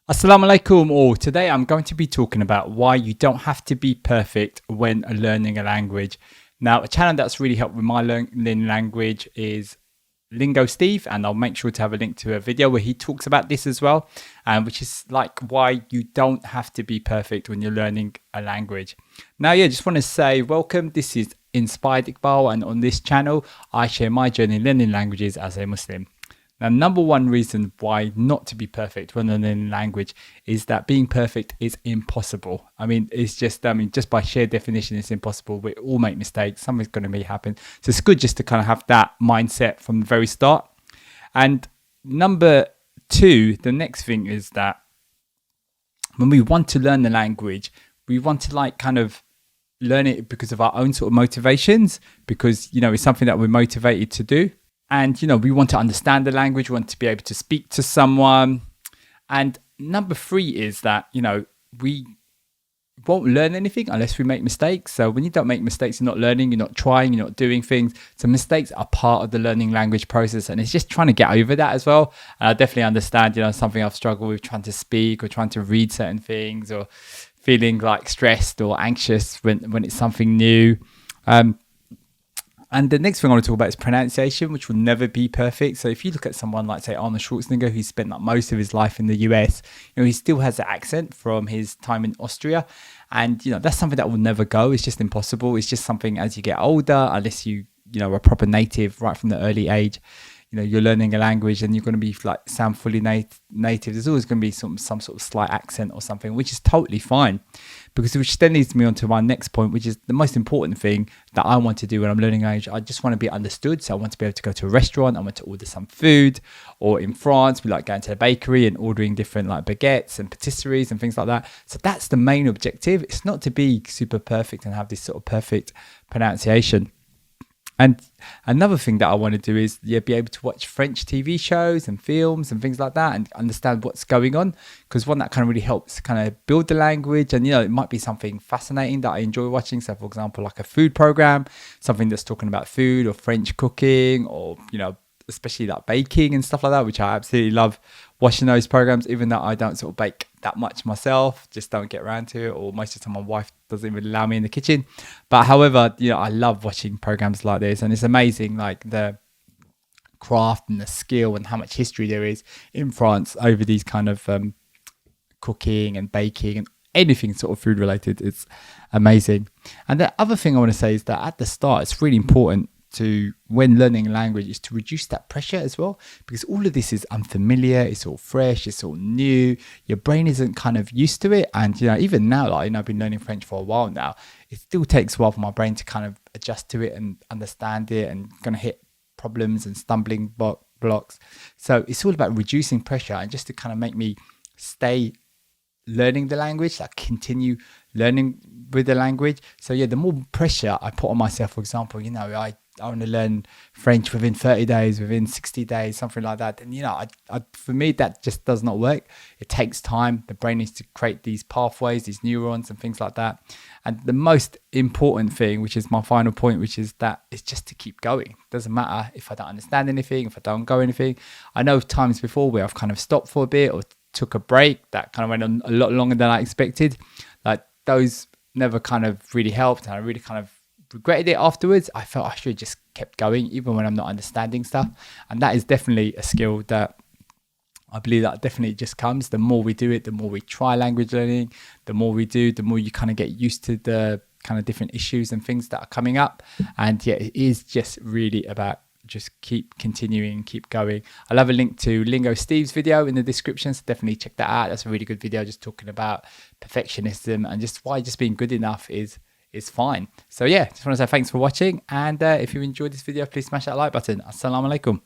Assalamu alaikum all. Today I'm going to be talking about why you don't have to be perfect when learning a language. Now, a channel that's really helped with my learning language is Lingo Steve, and I'll make sure to have a link to a video where he talks about this as well, which is like why you don't have to be perfect when you're learning a language. Now, just want to say welcome. This is Inspired Iqbal, and on this channel, I share my journey in learning languages as a Muslim. Now, number one reason why not to be perfect when learning language is that being perfect is impossible. It's just by sheer definition, it's impossible. We all make mistakes. Something's going to happen. So it's good just to kind of have that mindset from the very start. And number two, the next thing is that when we want to learn the language, we want to learn it because of our own sort of motivations, because, it's something that we're motivated to do. And, we want to understand the language, we want to be able to speak to someone. And number three is that, we won't learn anything unless we make mistakes. So when you don't make mistakes, you're not learning, you're not trying, you're not doing things. So mistakes are part of the learning language process. And it's just trying to get over that as well. And I definitely understand, something I've struggled with trying to speak or trying to read certain things or feeling like stressed or anxious when it's something new. And the next thing I want to talk about is pronunciation, which will never be perfect. So if you look at someone like, say, Arnold Schwarzenegger, who spent most of his life in the US, he still has an accent from his time in Austria. And, that's something that will never go. It's just impossible. It's just something as you get older, unless you are a proper native right from the early age, you're learning a language and you're going to be sound fully native. There's always going to be some sort of slight accent or something, which is totally fine. Which then leads me on to my next point, which is the most important thing that I want to do when I'm learning language. I just want to be understood. So I want to be able to go to a restaurant. I want to order some food. Or in France, we like going to the bakery and ordering different baguettes and patisseries and things like that. So that's the main objective. It's not to be super perfect and have this sort of perfect pronunciation. And another thing that I want to do is be able to watch French TV shows and films and things like that and understand what's going on, because one, that kind of really helps kind of build the language. And, it might be something fascinating that I enjoy watching. So, for example, like a food program, something that's talking about food or French cooking or, especially like baking and stuff like that, which I absolutely love watching those programs, even though I don't sort of bake that much myself, just don't get around to it, or most of the time my wife doesn't even allow me in the kitchen. But however, I love watching programs like this, and it's amazing the craft and the skill and how much history there is in France over these kind of cooking and baking and anything sort of food related. It's amazing. And the other thing I want to say is that at the start, it's really important when learning language is to reduce that pressure as well, because all of this is unfamiliar, it's all fresh, it's all new, your brain isn't kind of used to it. And even now, I've been learning French for a while now, it still takes a while for my brain to kind of adjust to it and understand it, and gonna hit problems and stumbling blocks. So it's all about reducing pressure and just to kind of make me stay learning the language, continue learning with the language. So the more pressure I put on myself, for example, I want to learn French within 30 days, within 60 days, something like that. And, for me, that just does not work. It takes time. The brain needs to create these pathways, these neurons and things like that. And the most important thing, which is my final point, which is that it's just to keep going. It doesn't matter if I don't understand anything, if I don't go anything. I know of times before where I've kind of stopped for a bit or took a break that kind of went on a lot longer than I expected. Those never kind of really helped, and I really kind of regretted it afterwards. I felt I should have just kept going even when I'm not understanding stuff. And that is definitely a skill that I believe that definitely just comes. The more we do it, the more we try language learning, the more we do, the more you kind of get used to the kind of different issues and things that are coming up. And it is just really about just keep continuing, keep going. I'll have a link to Lingo Steve's video in the description, so definitely check that out. That's a really good video, just talking about perfectionism and just why just being good enough is fine. So just want to say thanks for watching, and if you enjoyed this video, please smash that like button. Assalamu alaikum.